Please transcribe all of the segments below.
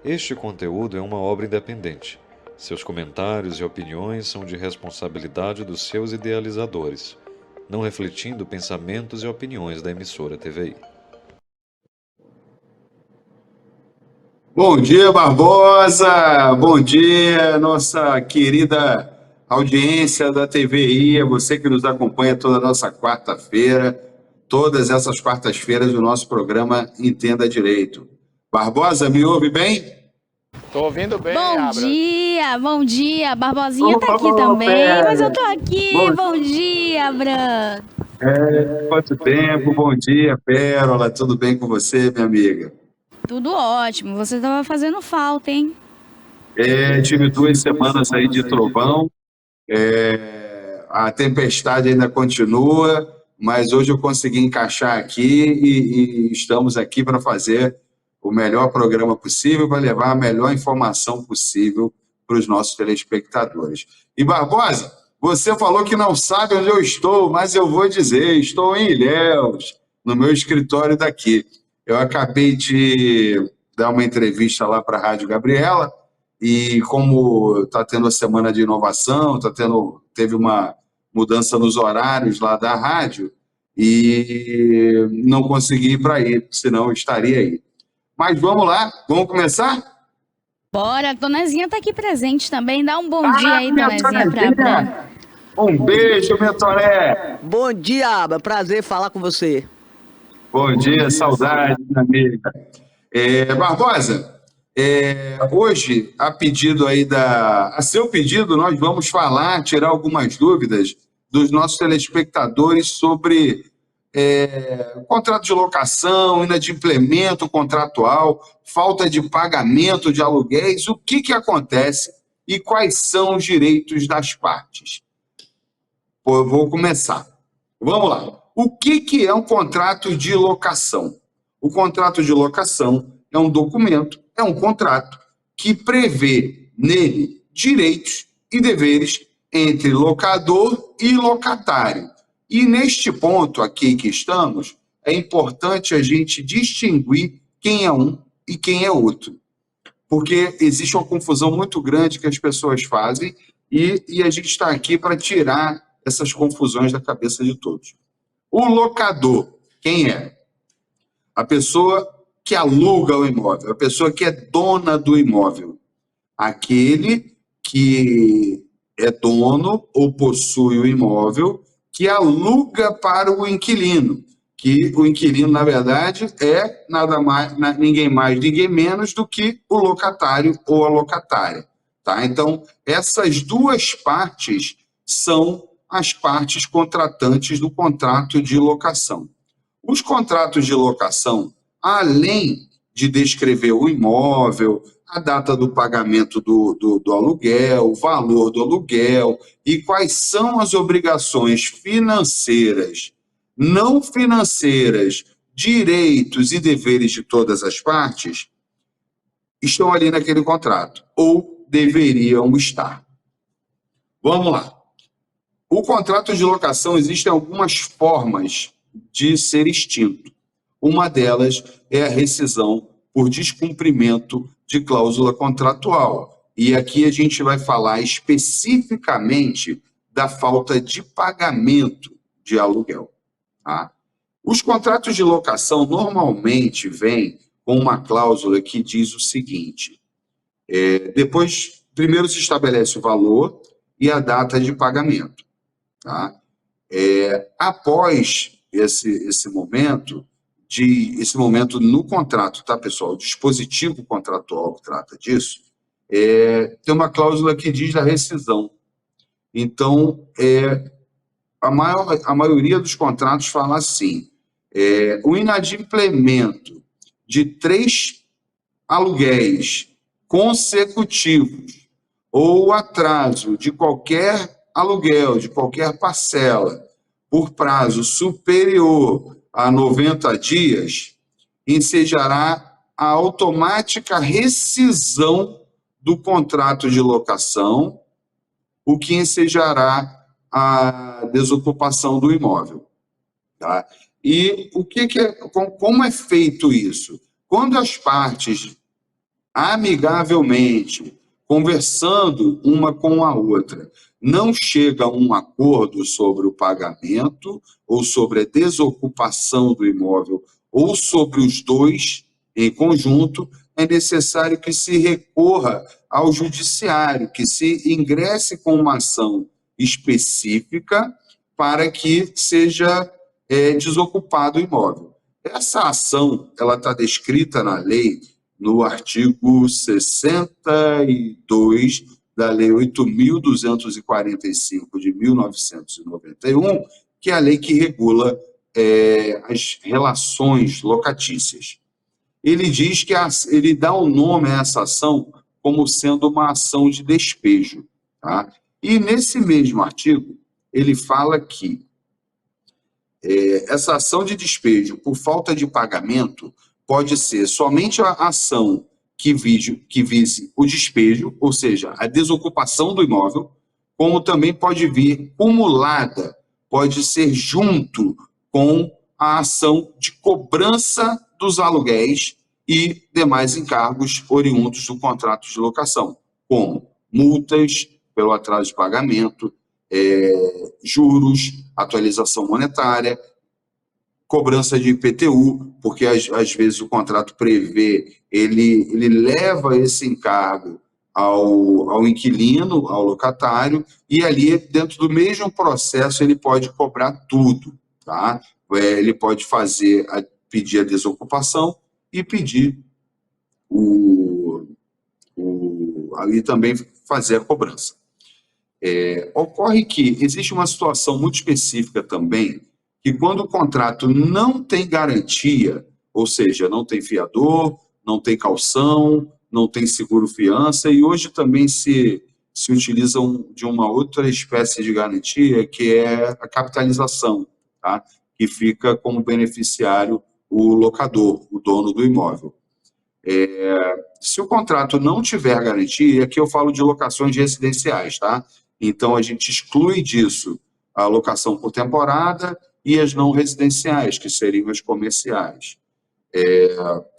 Este conteúdo é uma obra independente. Seus comentários e opiniões são de responsabilidade dos seus idealizadores, não refletindo pensamentos e opiniões da emissora TVI. Bom dia, Barbosa! Bom dia, nossa querida audiência da TVI, é você que nos acompanha toda nossa quarta-feira, todas essas quartas-feiras, o nosso programa Entenda Direito. Barbosa, me ouve bem? Tô ouvindo bem, Bom Abra. dia, bom dia. Barbosinha tá aqui Ô, também, mas eu Pé! tô aqui. Bom, Bom dia, Bran. quanto tempo? Bom dia, Pérola, tudo bem com você, minha amiga? Tudo ótimo. Você tava fazendo falta, hein? Tive 2 semanas aí de trovão. A tempestade ainda continua, mas hoje eu consegui encaixar aqui e estamos aqui para fazer o melhor programa possível, para levar a melhor informação possível para os nossos telespectadores. E Barbosa, você falou que não sabe onde eu estou, mas eu vou dizer, estou em Ilhéus, no meu escritório daqui. Eu acabei de dar uma entrevista lá para a Rádio Gabriela, e como está tendo a semana de inovação, teve uma mudança nos horários lá da rádio, e não consegui ir para aí, senão eu estaria aí. Mas vamos lá, vamos começar? Bora, a Tonezinha tá aqui presente também. Dá um bom dia aí, Tonezinha, pra Bran. Um beijo, Mentoré! Bom dia, Abra. Prazer falar com você. Bom dia, saudade, minha amiga. Barbosa, hoje, a seu pedido, nós vamos tirar algumas dúvidas dos nossos telespectadores sobre contrato de locação, inadimplemento contratual, falta de pagamento de aluguéis, o que acontece e quais são os direitos das partes. Pô, eu vou começar. Vamos lá. O que é um contrato de locação? O contrato de locação é um documento, é um contrato que prevê nele direitos e deveres entre locador e locatário. E neste ponto aqui que estamos, é importante a gente distinguir quem é um e quem é outro, porque existe uma confusão muito grande que as pessoas fazem e a gente está aqui para tirar essas confusões da cabeça de todos. O locador, quem é? A pessoa que aluga o imóvel, a pessoa que é dona do imóvel, aquele que é dono ou possui o imóvel que aluga para o inquilino, que o inquilino, na verdade, é nada mais, ninguém mais, ninguém menos do que o locatário ou a locatária. Tá? Então, essas duas partes são as partes contratantes do contrato de locação. Os contratos de locação, além de descrever o imóvel, a data do pagamento do aluguel, o valor do aluguel e quais são as obrigações financeiras, não financeiras, direitos e deveres de todas as partes, estão ali naquele contrato, ou deveriam estar. Vamos lá. O contrato de locação, existem algumas formas de ser extinto. Uma delas é a rescisão por descumprimento de cláusula contratual. E aqui a gente vai falar especificamente da falta de pagamento de aluguel. Tá? Os contratos de locação normalmente vêm com uma cláusula que diz o seguinte: depois, primeiro se estabelece o valor e a data de pagamento. Tá? Após esse momento no contrato, tá, pessoal? O dispositivo contratual que trata disso, tem uma cláusula que diz da rescisão. Então, a maioria dos contratos fala assim: o inadimplemento de 3 aluguéis consecutivos ou o atraso de qualquer aluguel, de qualquer parcela, por prazo superior a 90 dias, ensejará a automática rescisão do contrato de locação, o que ensejará a desocupação do imóvel. Tá? E como é feito isso? Quando as partes amigavelmente, conversando uma com a outra, não chega a um acordo sobre o pagamento ou sobre a desocupação do imóvel ou sobre os dois em conjunto, é necessário que se recorra ao judiciário, que se ingresse com uma ação específica para que seja desocupado o imóvel. Essa ação ela está descrita na lei no artigo 62 da Lei 8.245 de 1991, que é a lei que regula as relações locatícias. Ele diz que ele dá o nome a essa ação como sendo uma ação de despejo. Tá? E nesse mesmo artigo, ele fala que essa ação de despejo por falta de pagamento pode ser somente a ação que vise o despejo, ou seja, a desocupação do imóvel, como também pode vir cumulada, pode ser junto com a ação de cobrança dos aluguéis e demais encargos oriundos do contrato de locação, como multas pelo atraso de pagamento, juros, atualização monetária, cobrança de IPTU, porque às vezes o contrato prevê, ele leva esse encargo ao inquilino, ao locatário, e ali, dentro do mesmo processo, ele pode cobrar tudo, tá? Ele pode pedir a desocupação e pedir ali também fazer a cobrança. Ocorre que existe uma situação muito específica também, que quando o contrato não tem garantia, ou seja, não tem fiador, não tem calção, não tem seguro-fiança, e hoje também se utilizam de uma outra espécie de garantia, que é a capitalização, tá? Que fica como beneficiário o locador, o dono do imóvel. Se o contrato não tiver garantia, aqui eu falo de locações residenciais, tá? Então, a gente exclui disso a locação por temporada e as não residenciais, que seriam as comerciais.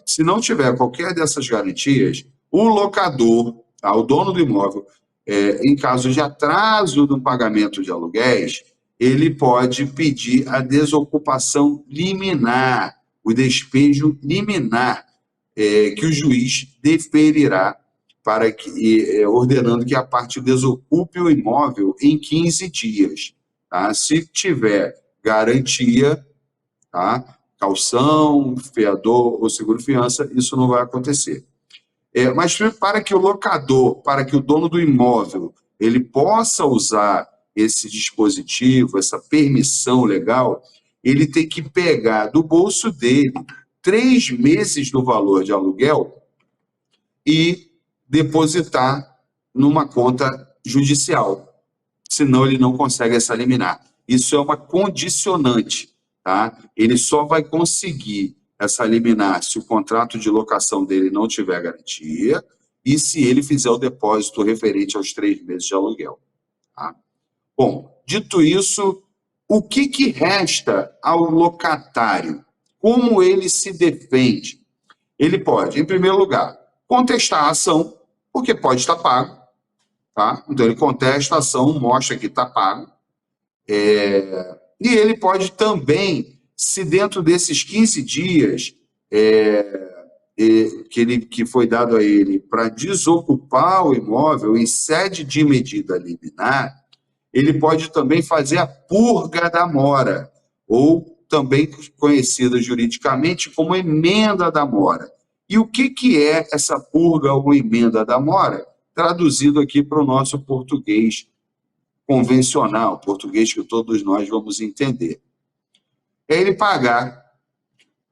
Se não tiver qualquer dessas garantias, o locador, o dono do imóvel, em caso de atraso no pagamento de aluguéis, ele pode pedir a desocupação liminar, o despejo liminar, que o juiz deferirá ordenando que a parte desocupe o imóvel em 15 dias. Tá? Se tiver garantia, tá? Calção, fiador ou seguro-fiança, isso não vai acontecer. Mas para que o locador, para que o dono do imóvel, ele possa usar esse dispositivo, essa permissão legal, ele tem que pegar do bolso dele 3 meses do valor de aluguel e depositar numa conta judicial, senão ele não consegue essa liminar. Isso é uma condicionante, tá? Ele só vai conseguir essa liminar se o contrato de locação dele não tiver garantia e se ele fizer o depósito referente aos 3 meses de aluguel. Tá? Bom, dito isso, o que resta ao locatário? Como ele se defende? Ele pode, em primeiro lugar, contestar a ação, porque pode estar pago, tá? Então ele contesta a ação, mostra que está pago, e ele pode também, se dentro desses 15 dias que foi dado a ele para desocupar o imóvel em sede de medida liminar, ele pode também fazer a purga da mora, ou também conhecida juridicamente como emenda da mora. E o que é essa purga ou emenda da mora? Traduzido aqui para o nosso português convencional, português que todos nós vamos entender. É ele pagar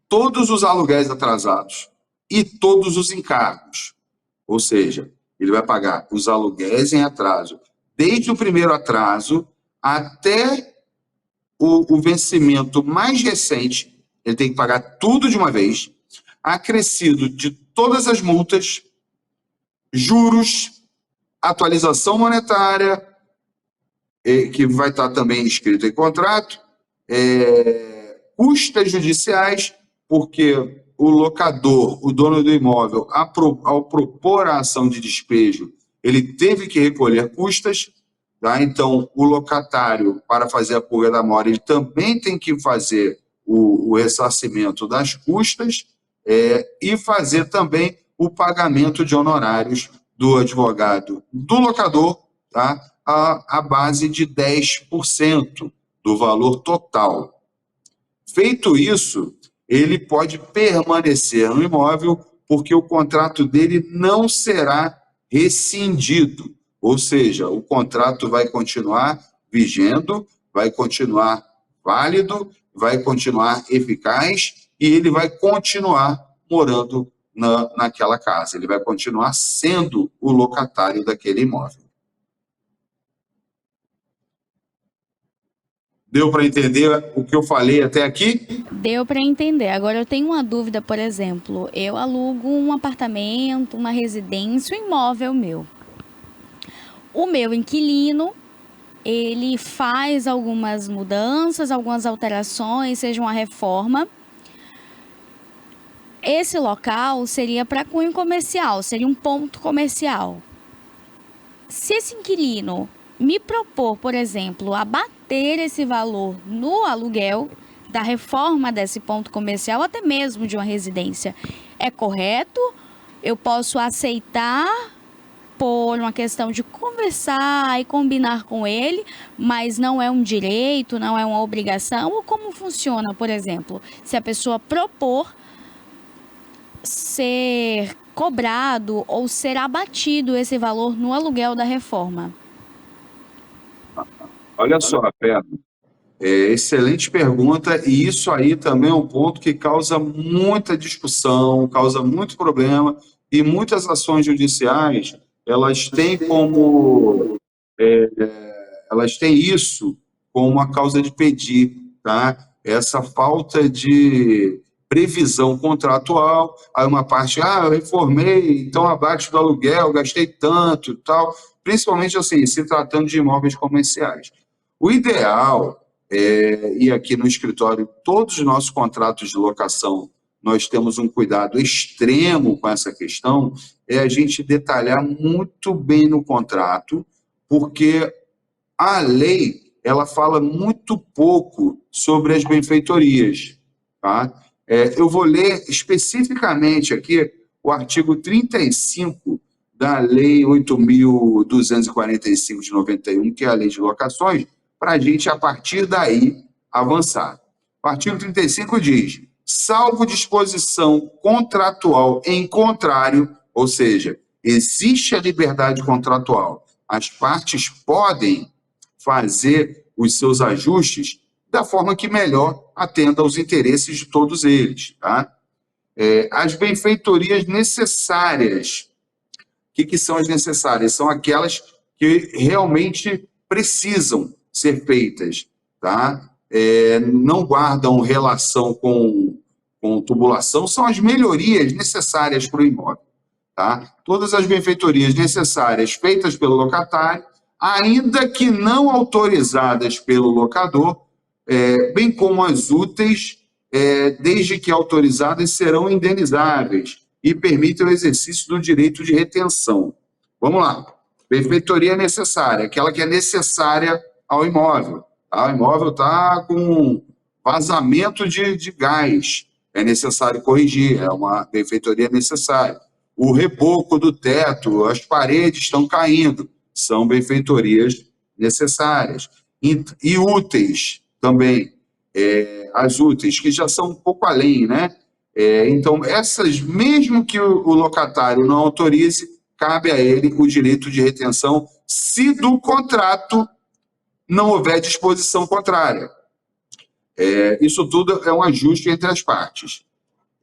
todos os aluguéis atrasados e todos os encargos. Ou seja, ele vai pagar os aluguéis em atraso, desde o primeiro atraso até o vencimento mais recente, ele tem que pagar tudo de uma vez, acrescido de todas as multas, juros, atualização monetária, que vai estar também escrito em contrato, custas judiciais, porque o locador, o dono do imóvel, ao propor a ação de despejo, ele teve que recolher custas, tá? Então, o locatário, para fazer a purga da mora, ele também tem que fazer o ressarcimento das custas e fazer também o pagamento de honorários do advogado do locador, tá? A base de 10% do valor total. Feito isso, ele pode permanecer no imóvel porque o contrato dele não será rescindido, ou seja, o contrato vai continuar vigendo, vai continuar válido, vai continuar eficaz e ele vai continuar morando naquela casa, ele vai continuar sendo o locatário daquele imóvel. Deu para entender o que eu falei até aqui? Deu para entender. Agora eu tenho uma dúvida, por exemplo, eu alugo um apartamento, uma residência, um imóvel meu. O meu inquilino, ele faz algumas mudanças, algumas alterações, seja uma reforma. Esse local seria para cunho comercial, seria um ponto comercial. Se esse inquilino me propor, por exemplo, abater esse valor no aluguel da reforma desse ponto comercial, até mesmo de uma residência, é correto? Eu posso aceitar por uma questão de conversar e combinar com ele, mas não é um direito, não é uma obrigação? Ou como funciona, por exemplo, se a pessoa propor ser cobrado ou ser abatido esse valor no aluguel da reforma? Olha só, Pedro, excelente pergunta, e isso aí também é um ponto que causa muita discussão, causa muito problema, e muitas ações judiciais, elas têm elas têm isso como uma causa de pedir, tá? Essa falta de previsão contratual, aí uma parte, eu reformei, então abaixo do aluguel, gastei tanto e tal, principalmente assim, se tratando de imóveis comerciais. O ideal, e aqui no escritório, todos os nossos contratos de locação, nós temos um cuidado extremo com essa questão, é a gente detalhar muito bem no contrato, porque a lei, ela fala muito pouco sobre as benfeitorias, tá? Eu vou ler especificamente aqui o artigo 35 da Lei 8.245 de 91, que é a Lei de Locações, para a gente, a partir daí, avançar. O artigo 35 diz: salvo disposição contratual em contrário, ou seja, existe a liberdade contratual, as partes podem fazer os seus ajustes da forma que melhor atenda aos interesses de todos eles, tá? As benfeitorias necessárias. O que são as necessárias? São aquelas que realmente precisam ser feitas, tá? Não guardam relação com tubulação, são as melhorias necessárias para o imóvel, tá? Todas as benfeitorias necessárias feitas pelo locatário, ainda que não autorizadas pelo locador, bem como as úteis, desde que autorizadas, serão indenizáveis e permitem o exercício do direito de retenção. Vamos lá. Benfeitoria necessária, aquela que é necessária ao imóvel. Tá? O imóvel está com vazamento de gás, é necessário corrigir, é uma benfeitoria necessária. O reboco do teto, as paredes estão caindo, são benfeitorias necessárias. E úteis também, as úteis, que já são um pouco além, né? Então, essas, mesmo que o locatário não autorize, cabe a ele o direito de retenção, se do contrato não houver disposição contrária. Isso tudo é um ajuste entre as partes.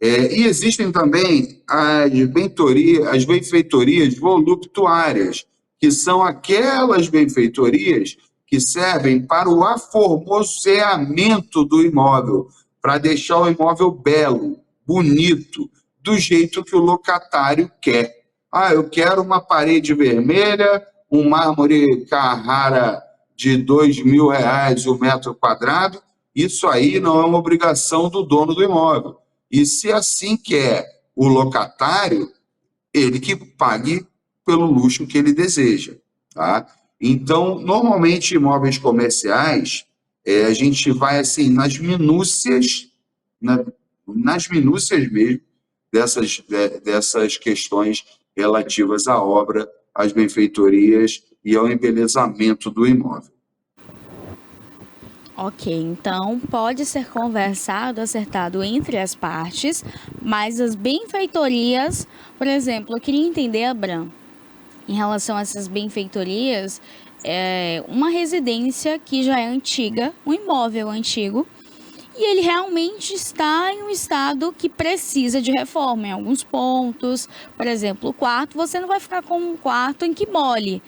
E existem também as benfeitorias voluptuárias, que são aquelas benfeitorias que servem para o aformoseamento do imóvel, para deixar o imóvel belo, bonito, do jeito que o locatário quer. Eu quero uma parede vermelha, um mármore Carrara de R$2.000 o metro quadrado. Isso aí não é uma obrigação do dono do imóvel. E se assim quer o locatário, ele que pague pelo luxo que ele deseja, tá? Então, normalmente, imóveis comerciais, a gente vai assim nas minúcias, nas minúcias mesmo dessas questões relativas à obra, às benfeitorias e ao embelezamento do imóvel. Ok, então pode ser conversado, acertado entre as partes, mas as benfeitorias, por exemplo, eu queria entender, Abram, em relação a essas benfeitorias, uma residência que já é antiga, um imóvel antigo, e ele realmente está em um estado que precisa de reforma em alguns pontos. Por exemplo, o quarto, você não vai ficar com um quarto em que mole.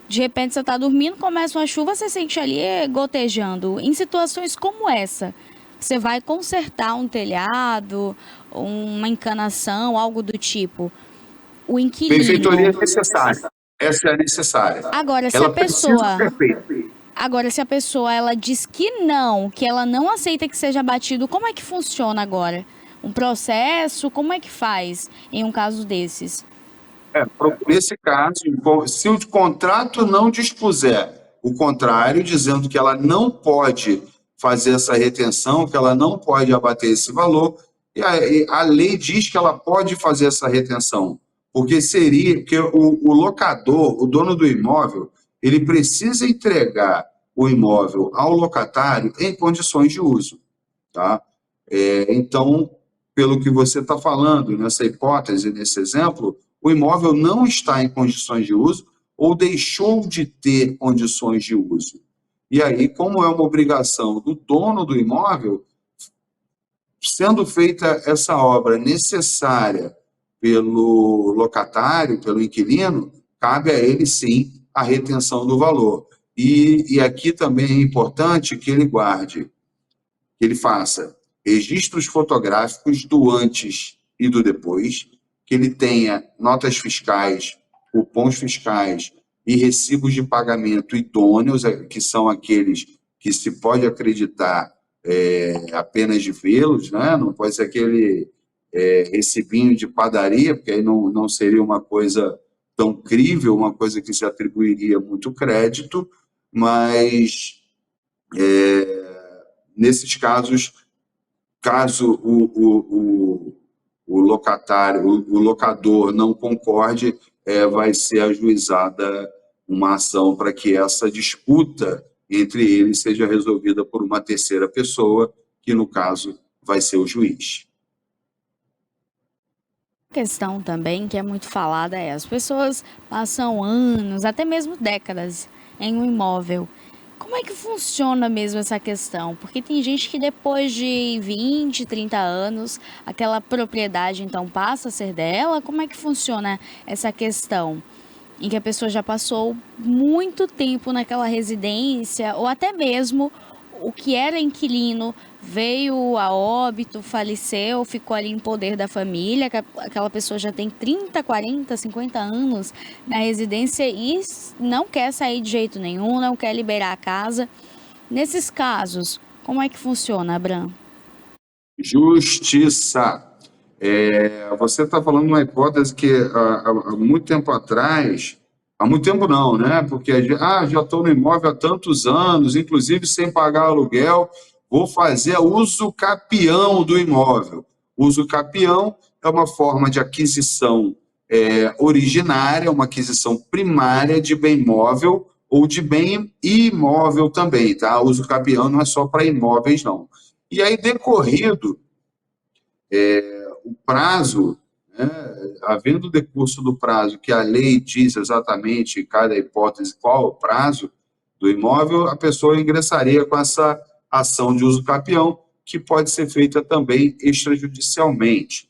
De repente você está dormindo, começa uma chuva, você sente ali gotejando. Em situações como essa, você vai consertar um telhado, uma encanação, algo do tipo. O inquilino... Benfeitoria é necessária. Essa é necessária. Agora, se ela a pessoa... precisa ser feita. Agora, se a pessoa ela diz que ela não aceita que seja abatido, como é que funciona agora? Um processo, como é que faz em um caso desses? Nesse caso, se o contrato não dispuser o contrário, dizendo que ela não pode fazer essa retenção, que ela não pode abater esse valor, e a lei diz que ela pode fazer essa retenção, porque o locador, o dono do imóvel, ele precisa entregar o imóvel ao locatário em condições de uso, tá? Então, pelo que você está falando, nessa hipótese, nesse exemplo, o imóvel não está em condições de uso ou deixou de ter condições de uso. E aí, como é uma obrigação do dono do imóvel, sendo feita essa obra necessária pelo locatário, pelo inquilino, cabe a ele, sim, a retenção do valor. E aqui também é importante que ele guarde, que ele faça registros fotográficos do antes e do depois, que ele tenha notas fiscais, cupons fiscais e recibos de pagamento idôneos, que são aqueles que se pode acreditar apenas de vê-los, né? Não pode ser aquele recibinho de padaria, porque aí não seria uma coisa tão crível, uma coisa que se atribuiria muito crédito, mas nesses casos, caso o locador não concorde, vai ser ajuizada uma ação para que essa disputa entre eles seja resolvida por uma terceira pessoa, que no caso vai ser o juiz. Questão também que é muito falada as pessoas passam anos, até mesmo décadas, em um imóvel. Como é que funciona mesmo essa questão? Porque tem gente que depois de 20, 30 anos, aquela propriedade então passa a ser dela. Como é que funciona essa questão? Em que a pessoa já passou muito tempo naquela residência, ou até mesmo o que era inquilino veio a óbito, faleceu, ficou ali em poder da família, aquela pessoa já tem 30, 40, 50 anos na residência e não quer sair de jeito nenhum, não quer liberar a casa. Nesses casos, como é que funciona, Abram? Justiça. Você está falando uma hipótese que há muito tempo atrás, há muito tempo não, né? Porque já estou no imóvel há tantos anos, inclusive sem pagar aluguel, vou fazer uso capião do imóvel. Uso capião é uma forma de aquisição originária, uma aquisição primária de bem móvel ou de bem imóvel também, tá? Uso capião não é só para imóveis, não. E aí, decorrido o prazo, né, havendo o decurso do prazo, que a lei diz exatamente em cada hipótese qual o prazo do imóvel, a pessoa ingressaria com essa ação de uso capião, que pode ser feita também extrajudicialmente.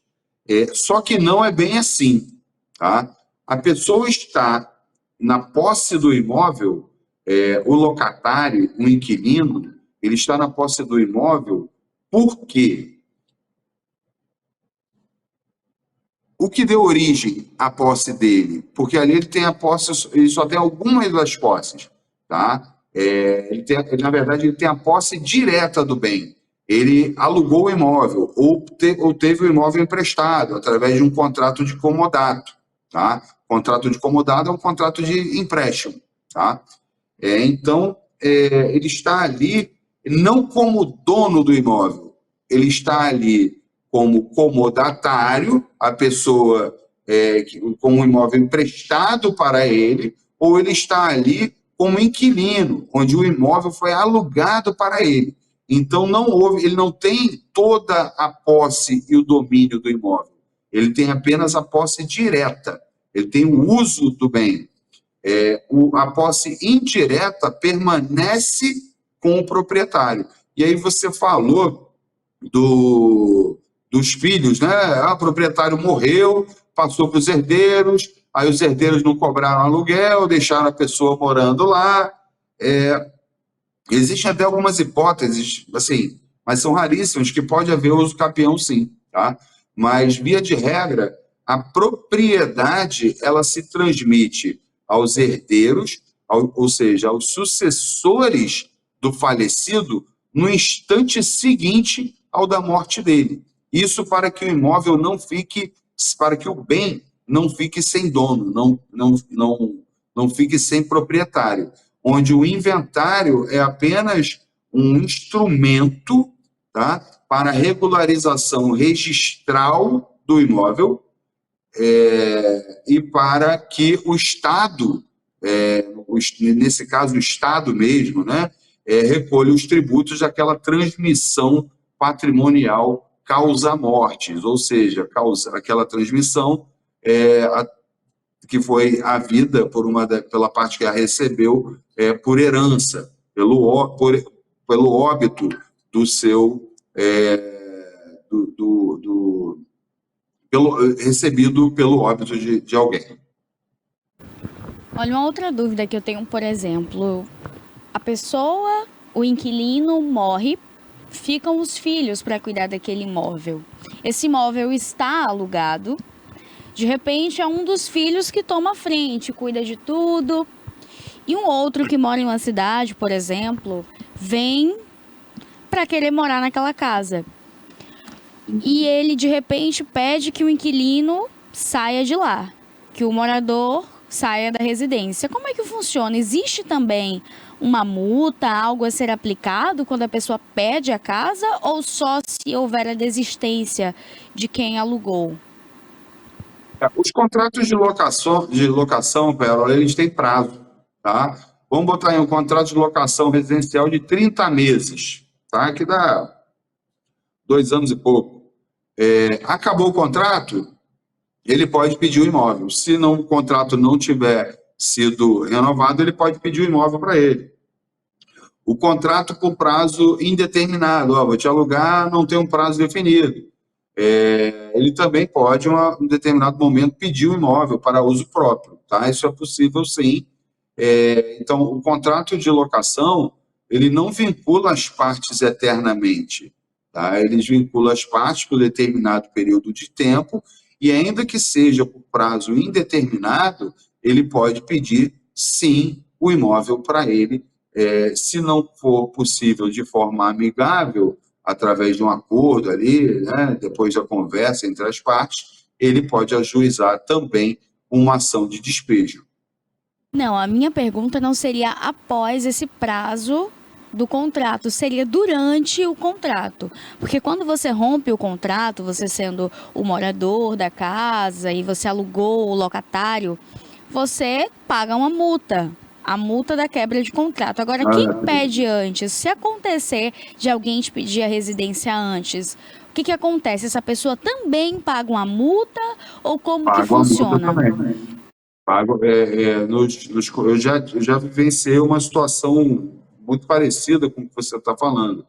Só que não é bem assim, tá? A pessoa está na posse do imóvel, o locatário, o inquilino, ele está na posse do imóvel porque o que deu origem à posse dele? Porque ali ele tem a posse, ele só tem algumas das posses, tá? Na verdade, ele tem a posse direta do bem. ele alugou o imóvel ou teve o imóvel emprestado através de um contrato de comodato, tá? Contrato de comodato é um contrato de empréstimo, tá? Então, ele está ali não como dono do imóvel, ele está ali como comodatário, a pessoa com o imóvel emprestado para ele, ou ele está ali como inquilino, onde o imóvel foi alugado para ele. Então, ele não tem toda a posse e o domínio do imóvel, ele tem apenas a posse direta, ele tem o uso do bem. A posse indireta permanece com o proprietário. E aí você falou dos filhos, né? O proprietário morreu, passou para os herdeiros, aí os herdeiros não cobraram aluguel, deixaram a pessoa morando lá. Existem até algumas hipóteses, assim, mas são raríssimas, que pode haver uso capião, sim, tá? Mas, via de regra, a propriedade, ela se transmite aos herdeiros, ou seja, aos sucessores do falecido, no instante seguinte ao da morte dele. Isso para que o imóvel não fique, para que o bem não fique sem dono, não fique sem proprietário, onde o inventário é apenas um instrumento, tá, para regularização registral do imóvel, e para que o Estado, nesse caso o Estado mesmo, né, recolha os tributos daquela transmissão patrimonial causa-mortes, ou seja, aquela transmissão que foi havida pela parte que a recebeu por herança, pelo óbito do seu recebido pelo óbito de alguém. Olha, uma outra dúvida que eu tenho, por exemplo, a pessoa, o inquilino morre, ficam os filhos para cuidar daquele imóvel. Esse imóvel está alugado, de repente é um dos filhos que toma a frente, cuida de tudo, e um outro que mora em uma cidade, por exemplo, vem para querer morar naquela casa. E ele, de repente, pede que o inquilino saia de lá, que o morador saia da residência. Como é que funciona? Existe também uma multa, algo a ser aplicado quando a pessoa pede a casa, ou só se houver a desistência de quem alugou? Os contratos de locação, Pérola, eles têm prazo, tá? Vamos botar aí um contrato de locação residencial de 30 meses, tá? Que dá 2 anos e pouco. Acabou o contrato, ele pode pedir o imóvel. Se o contrato não tiver sido renovado, ele pode pedir o imóvel para ele. O contrato por prazo indeterminado, vou te alugar, não tem um prazo definido. Ele também pode, em um determinado momento, pedir o imóvel para uso próprio, tá? Isso é possível, sim. Então, o contrato de locação, ele não vincula as partes eternamente, tá? Ele vincula as partes por determinado período de tempo, e ainda que seja por prazo indeterminado, ele pode pedir, sim, o imóvel para ele. Se não for possível de forma amigável, através de um acordo ali, né, depois da conversa entre as partes, ele pode ajuizar também uma ação de despejo. Não, a minha pergunta não seria após esse prazo do contrato, seria durante o contrato. Porque quando você rompe o contrato, você sendo o morador da casa e você alugou o locatário, você paga uma multa. A multa da quebra de contrato. Agora, quem pede antes? Se acontecer de alguém te pedir a residência antes, o que acontece? Essa pessoa também paga uma multa ou como que funciona? Paga uma multa também. Eu já vivenciei uma situação muito parecida com o que você está falando.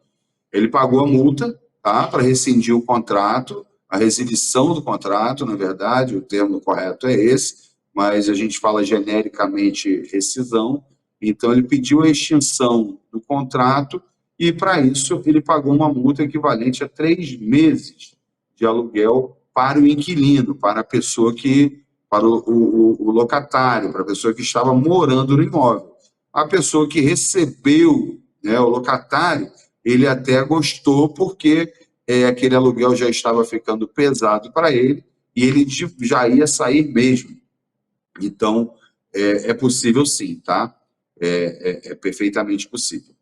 Ele pagou a multa, tá, para rescindir o contrato, a resilição do contrato, na verdade, o termo correto é esse, mas a gente fala genericamente rescisão. Então, ele pediu a extinção do contrato e, para isso, ele pagou uma multa equivalente a 3 meses de aluguel para o inquilino, para a pessoa para o locatário, para a pessoa que estava morando no imóvel. A pessoa que recebeu, né, o locatário, ele até gostou, porque aquele aluguel já estava ficando pesado para ele, e ele já ia sair mesmo. Então, é possível sim, tá? É perfeitamente possível.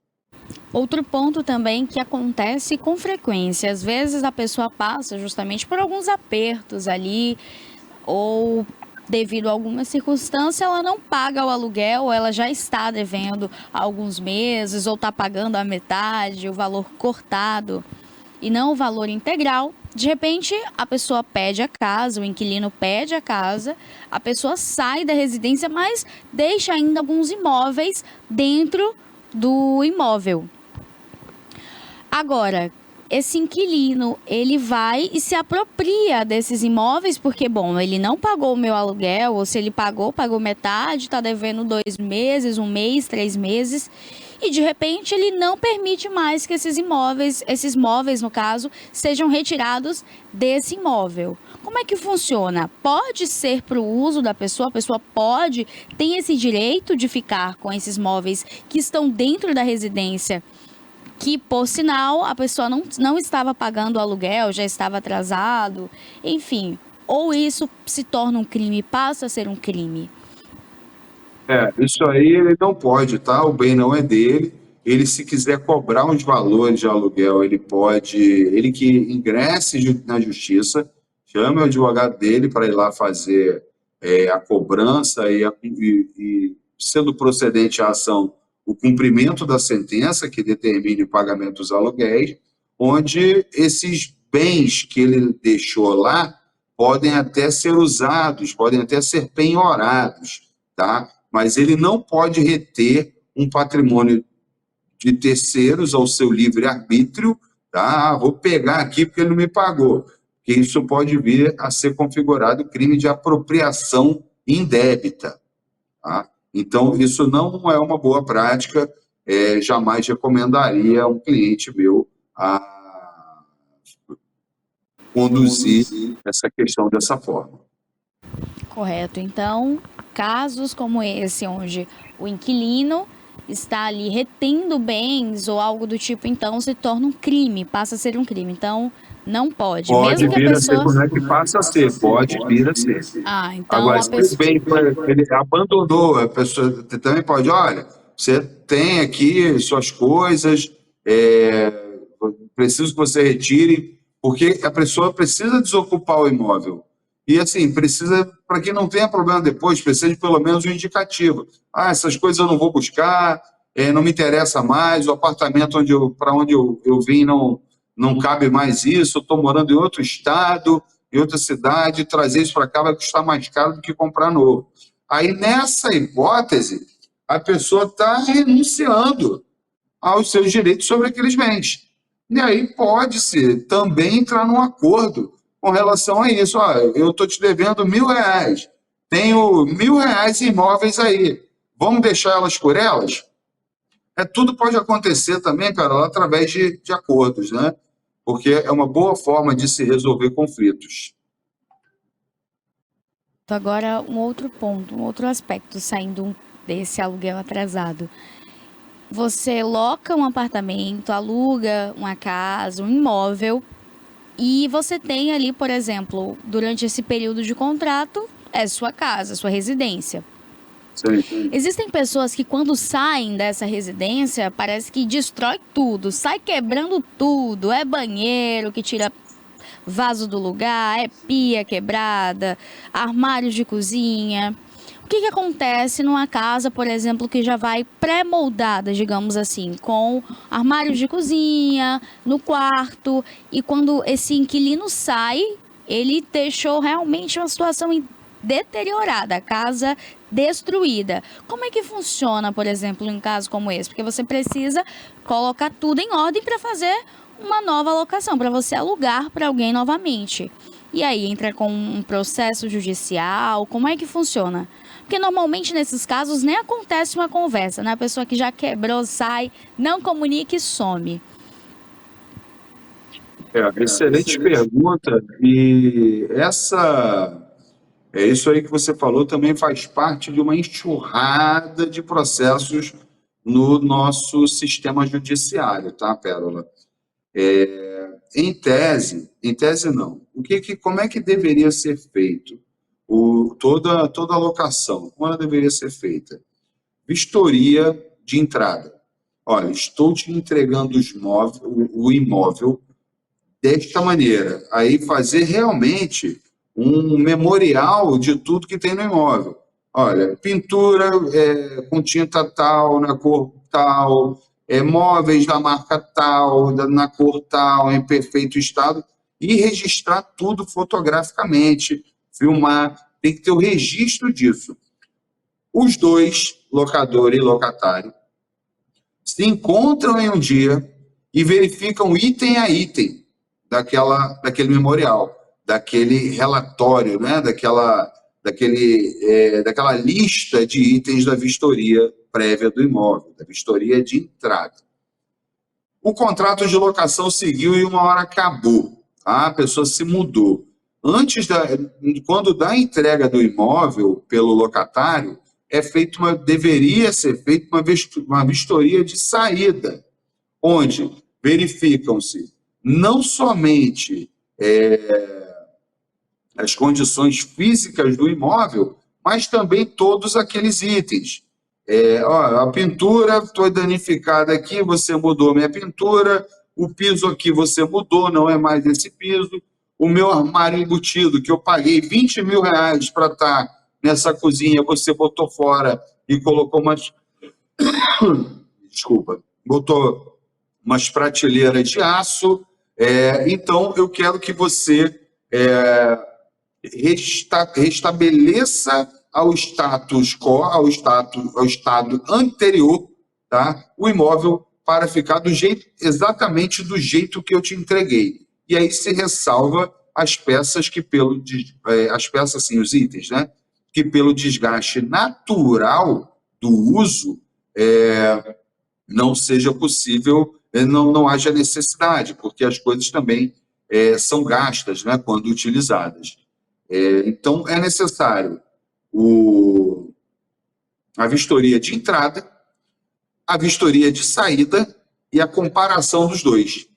Outro ponto também que acontece com frequência, às vezes a pessoa passa justamente por alguns apertos ali, ou devido a alguma circunstância ela não paga o aluguel, ela já está devendo há alguns meses, ou está pagando a metade, o valor cortado, e não o valor integral. De repente, a pessoa pede a casa, o inquilino pede a casa, a pessoa sai da residência, mas deixa ainda alguns imóveis dentro do imóvel. Agora, esse inquilino, ele vai e se apropria desses imóveis, porque, bom, ele não pagou o meu aluguel, ou se ele pagou, pagou metade, está devendo 2 meses, 1 mês, 3 meses, e de repente ele não permite mais que esses móveis, no caso, sejam retirados desse imóvel. Como é que funciona? Pode ser para o uso da pessoa, a pessoa tem esse direito de ficar com esses móveis que estão dentro da residência, que, por sinal, a pessoa não estava pagando o aluguel, já estava atrasado, enfim. Ou isso se torna um crime, passa a ser um crime. Isso aí ele não pode, tá? O bem não é dele. Ele, se quiser cobrar os valores de aluguel, ele pode, ele que ingresse na justiça, chame o advogado dele para ir lá fazer a cobrança e, sendo procedente a ação, o cumprimento da sentença que determine o pagamento dos aluguéis, onde esses bens que ele deixou lá podem até ser usados, podem até ser penhorados, tá? Mas ele não pode reter um patrimônio de terceiros ao seu livre-arbítrio, tá? Vou pegar aqui porque ele não me pagou, porque isso pode vir a ser configurado crime de apropriação indébita, tá? Então, isso não é uma boa prática, jamais recomendaria a um cliente meu a conduzir essa questão dessa forma. Correto. Então, casos como esse, onde o inquilino está ali retendo bens ou algo do tipo, então se torna um crime, passa a ser um crime. Então, não pode. Pode Mesmo que vir a a ser, pessoa... não é que passa a ser, pode vir a ser. então Agora, a se pessoa... bem ele abandonou, a pessoa também pode, olha, você tem aqui suas coisas, preciso que você retire, porque a pessoa precisa desocupar o imóvel. E assim, precisa, para que não tenha problema depois, precisa de pelo menos um indicativo. Essas coisas eu não vou buscar, não me interessa mais, o apartamento para onde eu vim não cabe mais isso, eu estou morando em outro estado, em outra cidade, trazer isso para cá vai custar mais caro do que comprar novo. Aí, nessa hipótese, a pessoa está renunciando aos seus direitos sobre aqueles bens. E aí pode-se também entrar num acordo com relação a isso. Eu estou te devendo R$1.000, tenho R$1.000 em imóveis aí, vamos deixar elas por elas? Tudo pode acontecer também, Carol, através de acordos, né? Porque é uma boa forma de se resolver conflitos. Agora, um outro ponto, um outro aspecto, saindo desse aluguel atrasado. Você loca um apartamento, aluga uma casa, um imóvel, e você tem ali, por exemplo, durante esse período de contrato, é sua casa, sua residência. Sim. Existem pessoas que, quando saem dessa residência, parece que destrói tudo, sai quebrando tudo, é banheiro que tira vaso do lugar, é pia quebrada, armários de cozinha. O que acontece numa casa, por exemplo, que já vai pré-moldada, digamos assim, com armários de cozinha, no quarto, e quando esse inquilino sai, ele deixou realmente uma situação deteriorada, a casa destruída. Como é que funciona, por exemplo, em um caso como esse? Porque você precisa colocar tudo em ordem para fazer uma nova locação, para você alugar para alguém novamente. E aí entra com um processo judicial, como é que funciona? Porque normalmente nesses casos nem acontece uma conversa, né? A pessoa que já quebrou sai, não comunica e some. Excelente pergunta. E isso aí que você falou também faz parte de uma enxurrada de processos no nosso sistema judiciário, tá, Pérola? Em tese não. Como é que deveria ser feito toda a locação? Como ela deveria ser feita? Vistoria de entrada. Olha, estou te entregando o imóvel desta maneira. Aí fazer realmente um memorial de tudo que tem no imóvel. Olha, pintura com tinta tal, na cor tal, móveis da marca tal, na cor tal, em perfeito estado, e registrar tudo fotograficamente, filmar, tem que ter o registro disso. Os dois, locador e locatário, se encontram em um dia e verificam item a item daquele memorial, daquele relatório, né? daquela lista de itens da vistoria prévia do imóvel, da vistoria de entrada. O contrato de locação seguiu e uma hora acabou. A pessoa se mudou. Quando da entrega do imóvel pelo locatário, deveria ser feita uma vistoria de saída, onde verificam-se não somente as condições físicas do imóvel, mas também todos aqueles itens. A pintura foi danificada aqui, você mudou minha pintura, o piso aqui você mudou, não é mais esse piso, o meu armário embutido, que eu paguei R$20 mil para estar nessa cozinha, você botou fora e colocou botou umas prateleiras de aço. Então, eu quero que você restabeleça ao status quo, ao estado anterior, tá? O imóvel para ficar exatamente do jeito que eu te entreguei. E aí se ressalva as peças os itens, né? Que pelo desgaste natural do uso não seja possível, não haja necessidade, porque as coisas também são gastas, né, quando utilizadas. Então, é necessário a vistoria de entrada, a vistoria de saída e a comparação dos dois.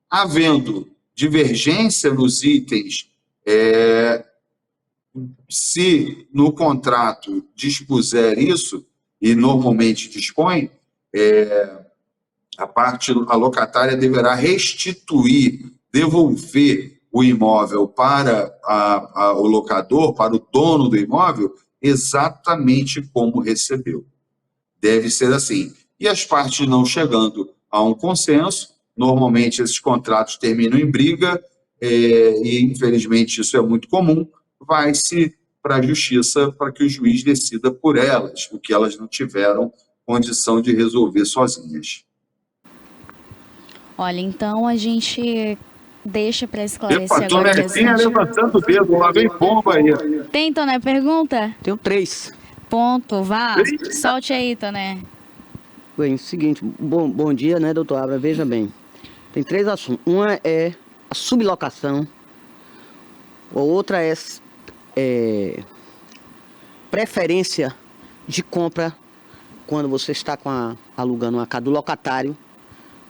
Havendo divergência nos itens, se no contrato dispuser isso, e normalmente dispõe, a locatária deverá devolver o imóvel para o locador, para o dono do imóvel, exatamente como recebeu. Deve ser assim. E as partes não chegando a um consenso, normalmente esses contratos terminam em briga, e infelizmente isso é muito comum, vai-se para a justiça para que o juiz decida por elas, o que elas não tiveram condição de resolver sozinhas. Olha, então a gente deixa para esclarecer Epa, agora. Tonetinha levantando o dedo, lá vem bomba aí. Tem, Toné, pergunta? Tenho 3. Ponto, vá. Solte aí, Toné. Bem, seguinte, bom dia, né, doutor Abra? Veja bem, tem 3 assuntos. Uma é a sublocação, a outra é preferência de compra quando você está alugando uma casa do locatário,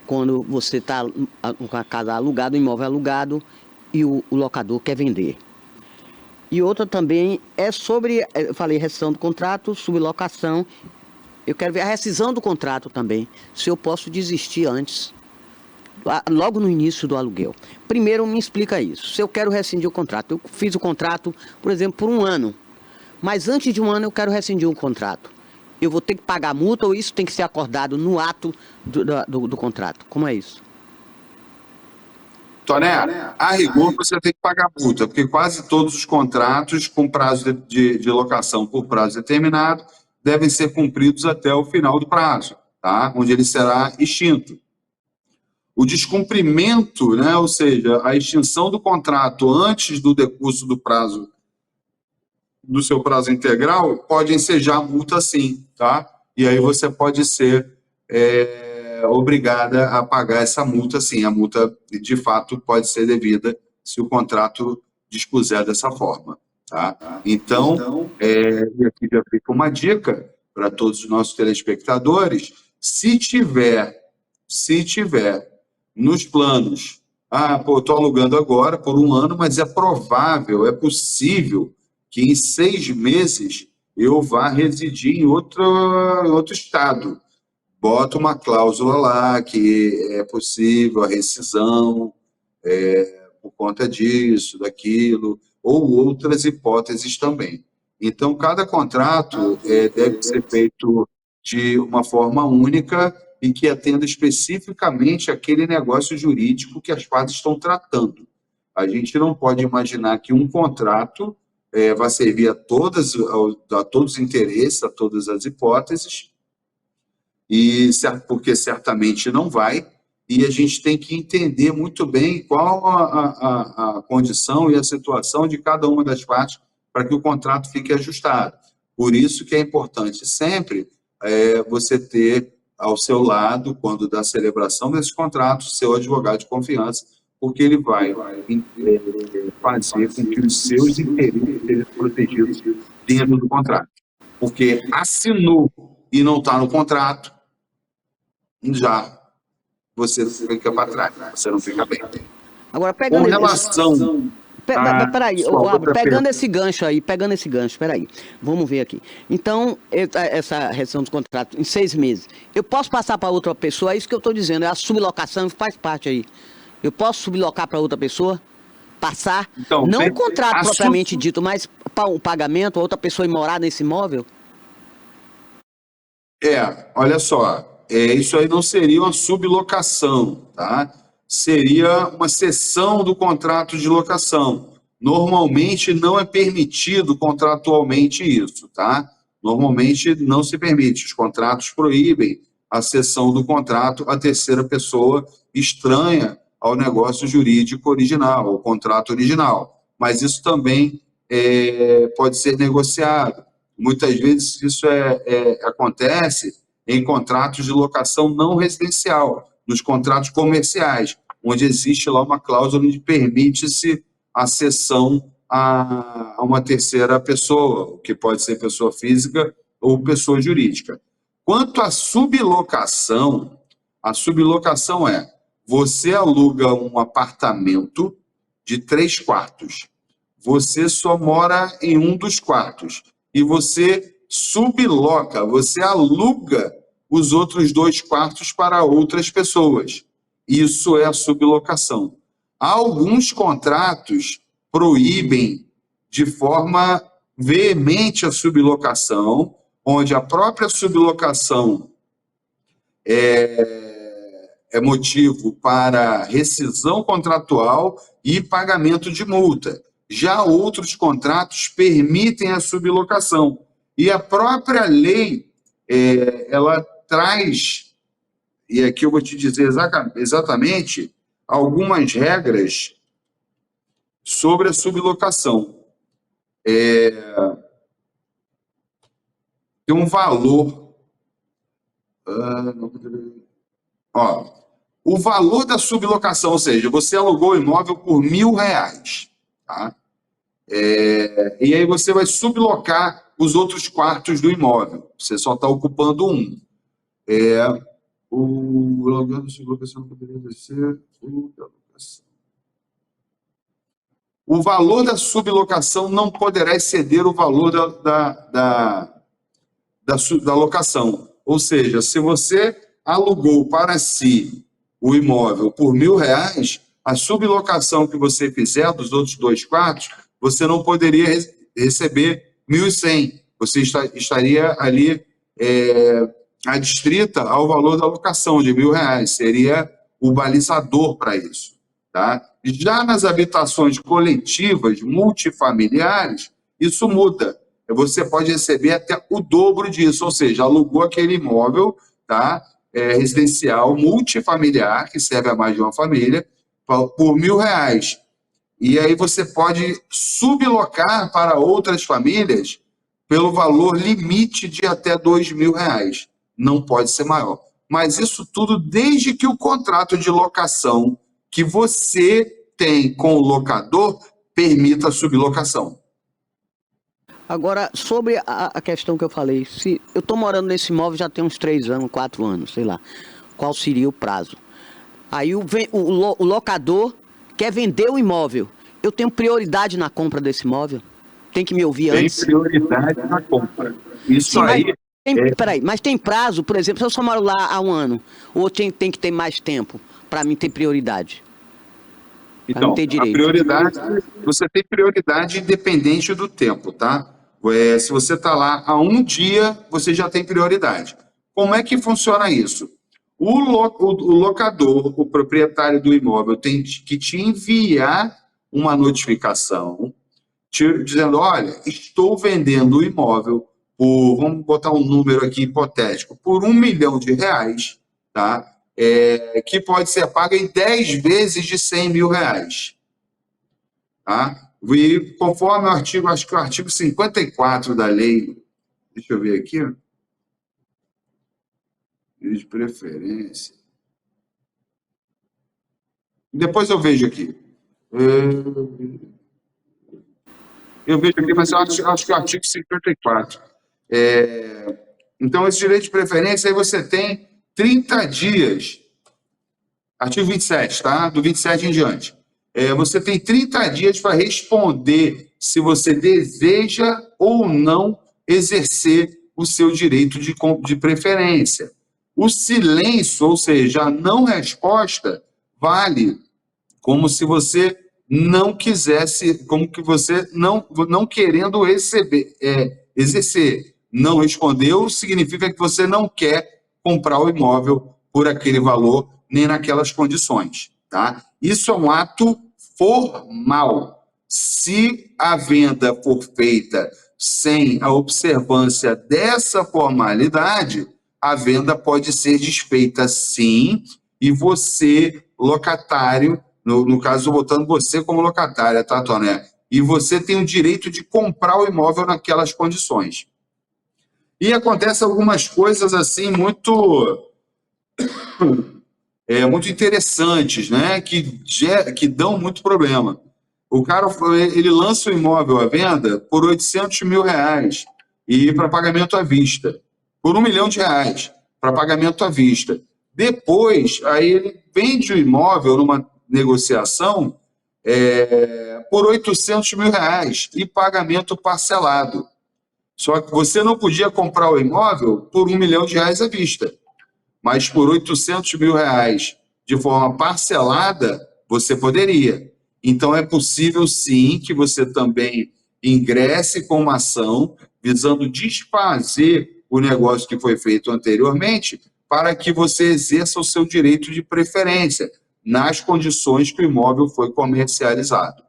quando você está com a casa alugada, o imóvel alugado e o locador quer vender. E outra também é sobre, eu falei rescisão do contrato, sublocação. Eu quero ver a rescisão do contrato também, se eu posso desistir antes, logo no início do aluguel. Primeiro, me explica isso. Se eu quero rescindir o contrato, eu fiz o contrato, por exemplo, por 1 ano, mas antes de 1 ano eu quero rescindir o contrato. Eu vou ter que pagar multa ou isso tem que ser acordado no ato do contrato? Como é isso? Toné, a rigor você tem que pagar multa, porque quase todos os contratos com prazo de locação por prazo determinado devem ser cumpridos até o final do prazo, tá? Onde ele será extinto. O descumprimento, né, ou seja, a extinção do contrato antes do decurso do seu prazo integral, pode ensejar multa sim, tá? E aí você pode ser obrigada a pagar essa multa sim. A multa, de fato, pode ser devida se o contrato dispuser dessa forma, tá? Então, aqui já fica uma dica para todos os nossos telespectadores, Se tiver nos planos, estou alugando agora por 1 ano, mas é provável, é possível que em 6 meses eu vá residir em outro estado. Bota uma cláusula lá que é possível a rescisão por conta disso, daquilo, ou outras hipóteses também. Então, cada contrato deve ser feito de uma forma única e que atenda especificamente aquele negócio jurídico que as partes estão tratando. A gente não pode imaginar que um contrato vai servir a todos os interesses, a todas as hipóteses, porque certamente não vai, e a gente tem que entender muito bem qual a condição e a situação de cada uma das partes para que o contrato fique ajustado. Por isso que é importante sempre você ter ao seu lado, quando da celebração desse contrato, seu advogado de confiança, porque ele vai fazer com que os seus interesses sejam protegidos dentro do contrato. Porque assinou e não está no contrato, já você fica para trás, você não fica bem. Agora, pegando Com relação... Peraí, pegando esse gancho, peraí, vamos ver aqui. Então, essa rescisão dos contratos em 6 meses, eu posso passar para outra pessoa? É isso que eu estou dizendo, a sublocação faz parte aí. Eu posso sublocar para outra pessoa? Passar? Então, não o contrato propriamente dito, mas para um pagamento, outra pessoa ir morar nesse imóvel? Olha só, isso aí não seria uma sublocação, tá? Seria uma cessão do contrato de locação. Normalmente não é permitido contratualmente isso, tá? Normalmente não se permite. Os contratos proíbem a cessão do contrato a terceira pessoa estranha ao negócio jurídico original, ao contrato original. Mas isso também pode ser negociado. Muitas vezes isso acontece em contratos de locação não residencial, nos contratos comerciais, onde existe lá uma cláusula onde permite-se a cessão a uma terceira pessoa, que pode ser pessoa física ou pessoa jurídica. Quanto à sublocação, você aluga um apartamento de 3 quartos, você só mora em um dos quartos, e você subloca, você aluga os outros 2 quartos para outras pessoas. Isso é a sublocação. Alguns contratos proíbem de forma veemente a sublocação, onde a própria sublocação é motivo para rescisão contratual e pagamento de multa. Já outros contratos permitem a sublocação. E a própria lei, ela traz, e aqui eu vou te dizer exatamente, algumas regras sobre a sublocação. Tem um valor. O valor da sublocação, ou seja, você alugou o imóvel por R$1.000, tá? E aí você vai sublocar os outros quartos do imóvel. Você só está ocupando um. O aluguel da sublocação poderia ser o da locação. O valor da sublocação não poderá exceder o valor da locação. Ou seja, se você alugou para si o imóvel por R$1.000, a sublocação que você fizer dos outros 2 quartos, você não poderia receber 1.100. Você estaria ali adstrita ao valor da locação de R$1.000. Seria o balizador para isso, tá? Já nas habitações coletivas multifamiliares, isso muda. Você pode receber até o dobro disso, ou seja, alugou aquele imóvel, tá? Residencial multifamiliar, que serve a mais de uma família, por R$1.000. E aí você pode sublocar para outras famílias pelo valor limite de até R$2.000. Não pode ser maior. Mas isso tudo desde que o contrato de locação que você tem com o locador permita a sublocação. Agora, sobre a questão que eu falei, se eu estou morando nesse imóvel já tem uns 3 anos, 4 anos, sei lá, qual seria o prazo? Aí o locador quer vender o imóvel. Eu tenho prioridade na compra desse imóvel? Tem que me ouvir Tem antes? prioridade na compra. Isso Sim, aí. peraí, mas tem prazo, por exemplo, se eu só moro lá há 1 ano, ou tem que ter mais tempo para mim ter prioridade? Para mim Então, ter a direito? prioridade, você tem prioridade independente do tempo, tá? Se você está lá há um dia, você já tem prioridade. Como é que funciona isso? O locador, o proprietário do imóvel, tem que te enviar uma notificação dizendo: olha, estou vendendo o imóvel por, vamos botar um número aqui hipotético, por R$ 1 milhão, tá? Que pode ser paga em 10 vezes de R$ 100 mil. Tá? E conforme o artigo, acho que o artigo 54 da lei, deixa eu ver aqui, de preferência. Depois eu vejo aqui. Eu vejo aqui, mas eu acho que é o artigo 54. Então, esse direito de preferência, aí você tem 30 dias. Artigo 27, tá? Do 27 em diante. Você tem 30 dias para responder se você deseja ou não exercer o seu direito de preferência. O silêncio, ou seja, a não resposta, vale como se você não quisesse, como que você não querendo exercer. Não respondeu significa que você não quer comprar o imóvel por aquele valor, nem naquelas condições. Tá? Isso é um ato formal. Se a venda for feita sem a observância dessa formalidade, a venda pode ser desfeita sim, e você, locatário, no caso, estou botando você como locatária, tá, Toné? E você tem o direito de comprar o imóvel naquelas condições. E acontecem algumas coisas assim muito interessantes, né? Que dão muito problema. O cara ele lança o imóvel à venda por R$ 800 mil e para pagamento à vista, por R$ 1 milhão para pagamento à vista. Depois, aí ele vende o imóvel numa negociação por R$ 800 mil e pagamento parcelado. Só que você não podia comprar o imóvel por R$ 1 milhão à vista, mas por R$ 800 mil de forma parcelada, você poderia. Então, é possível, sim, que você também ingresse com uma ação visando desfazer o negócio que foi feito anteriormente para que você exerça o seu direito de preferência nas condições que o imóvel foi comercializado.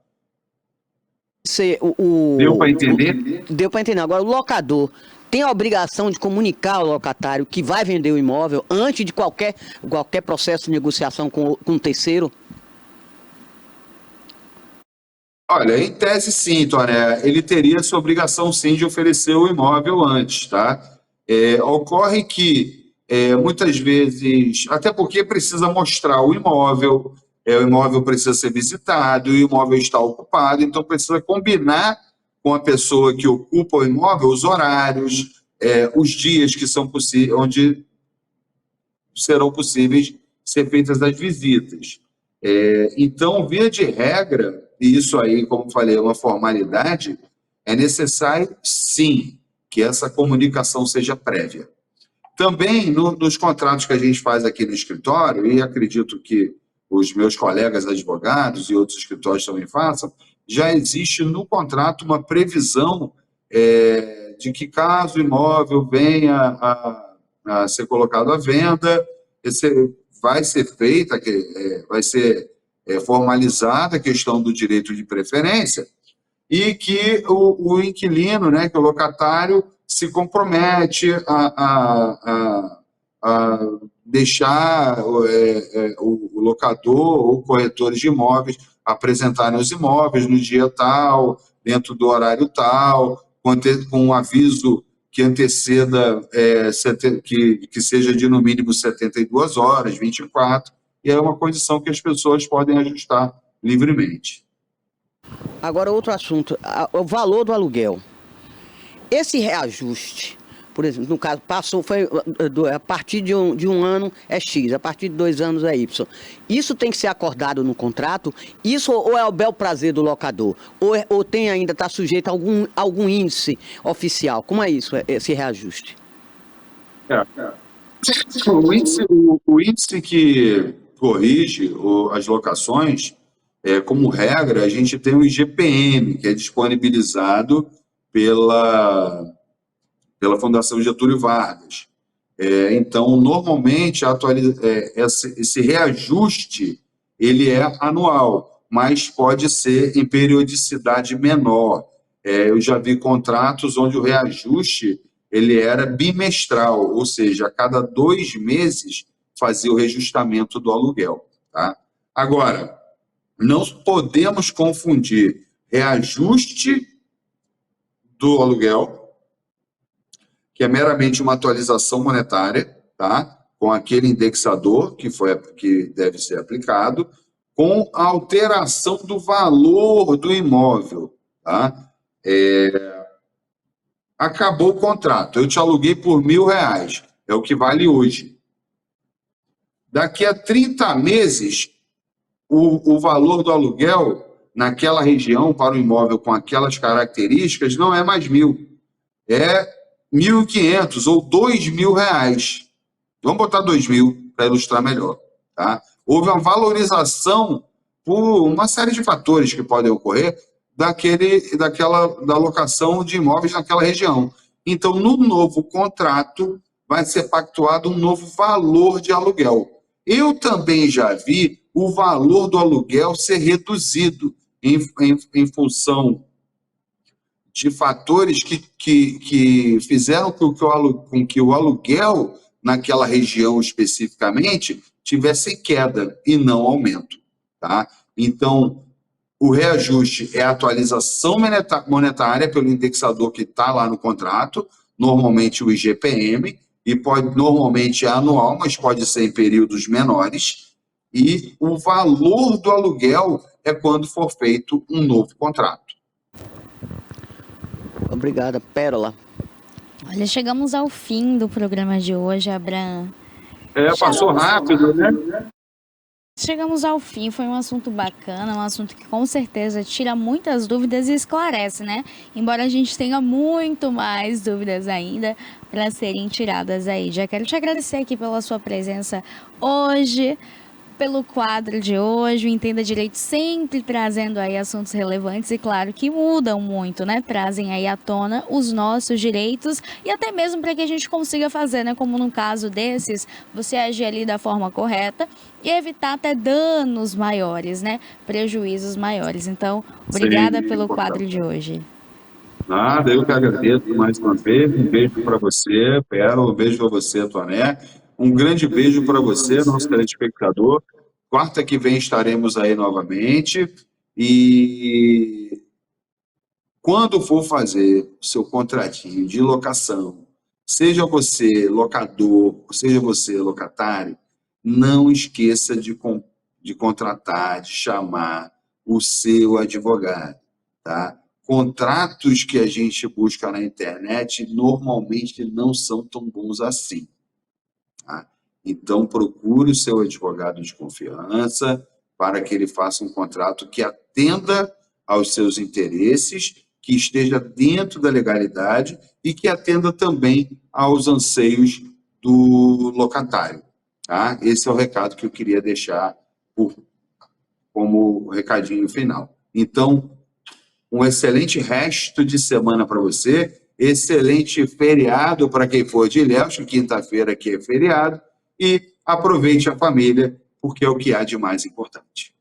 Deu para entender? Deu para entender. Agora, o locador tem a obrigação de comunicar ao locatário que vai vender o imóvel antes de qualquer processo de negociação com um terceiro? Olha, em tese sim, Toné, ele teria essa obrigação sim de oferecer o imóvel antes, tá? Ocorre que muitas vezes, até porque precisa mostrar o imóvel precisa ser visitado, e o imóvel está ocupado, então precisa combinar com a pessoa que ocupa o imóvel os horários, os dias que são onde serão possíveis ser feitas as visitas. Então, via de regra, e isso aí, como falei, é uma formalidade, é necessário, sim, que essa comunicação seja prévia. Também, nos contratos que a gente faz aqui no escritório, e acredito que os meus colegas advogados e outros escritórios também façam, já existe no contrato uma previsão de que caso o imóvel venha a ser colocado à venda, vai ser feita, vai ser formalizada a questão do direito de preferência e que o inquilino, né, que o locatário, se compromete a deixar o locador ou corretores de imóveis apresentarem os imóveis no dia tal, dentro do horário tal, com um aviso que anteceda, que seja de no mínimo 72 horas, 24, e é uma condição que as pessoas podem ajustar livremente. Agora, outro assunto, o valor do aluguel. Esse reajuste, por exemplo, no caso, passou, foi a partir de um ano é X, a partir de 2 anos é Y. Isso tem que ser acordado no contrato? Isso ou é o bel prazer do locador? Ou tem ainda, está sujeito a algum índice oficial? Como é isso, esse reajuste? O índice que corrige as locações, como regra, a gente tem o IGPM, que é disponibilizado pela Fundação Getúlio Vargas. Então, normalmente, esse reajuste ele é anual, mas pode ser em periodicidade menor. Eu já vi contratos onde o reajuste ele era bimestral, ou seja, a cada 2 meses fazia o reajustamento do aluguel. Tá? Agora, não podemos confundir reajuste do aluguel, que é meramente uma atualização monetária, tá? Com aquele indexador que deve ser aplicado, com a alteração do valor do imóvel. Tá? Acabou o contrato, eu te aluguei por R$1.000, é o que vale hoje. Daqui a 30 meses, o valor do aluguel naquela região para o imóvel com aquelas características não é mais 1.000, é 1.500 ou R$2.000. Vamos botar 2.000 para ilustrar melhor. Tá? Houve uma valorização por uma série de fatores que podem ocorrer da locação de imóveis naquela região. Então, no novo contrato, vai ser pactuado um novo valor de aluguel. Eu também já vi o valor do aluguel ser reduzido em função de fatores que fizeram com que o aluguel naquela região especificamente tivesse queda e não aumento. Tá? Então, o reajuste é a atualização monetária pelo indexador que está lá no contrato, normalmente o IGPM, e normalmente é anual, mas pode ser em períodos menores, e o valor do aluguel é quando for feito um novo contrato. Obrigada, Pérola. Olha, chegamos ao fim do programa de hoje, Abraham. Passou rápido, né? Chegamos ao fim, foi um assunto bacana, um assunto que com certeza tira muitas dúvidas e esclarece, né? Embora a gente tenha muito mais dúvidas ainda para serem tiradas aí. Já quero te agradecer aqui pela sua presença hoje, pelo quadro de hoje, o Entenda Direito sempre trazendo aí assuntos relevantes e claro que mudam muito, né? Trazem aí à tona os nossos direitos e até mesmo para que a gente consiga fazer, né? Como no caso desses, você agir ali da forma correta e evitar até danos maiores, né? Prejuízos maiores. Então, obrigada pelo quadro de hoje. Nada, eu que agradeço mais uma vez. Um beijo para você, Pérola, um beijo para você, Toné. Um grande beijo para você, nosso telespectador. Quarta que vem estaremos aí novamente. E quando for fazer o seu contratinho de locação, seja você locador, seja você locatário, não esqueça de contratar, de chamar o seu advogado, tá? Contratos que a gente busca na internet normalmente não são tão bons assim. Tá? Então, procure o seu advogado de confiança para que ele faça um contrato que atenda aos seus interesses, que esteja dentro da legalidade e que atenda também aos anseios do locatário. Tá? Esse é o recado que eu queria deixar como recadinho final. Então, um excelente resto de semana para você, excelente feriado para quem for de Ilhéus, que quinta-feira aqui é feriado, e aproveite a família, porque é o que há de mais importante.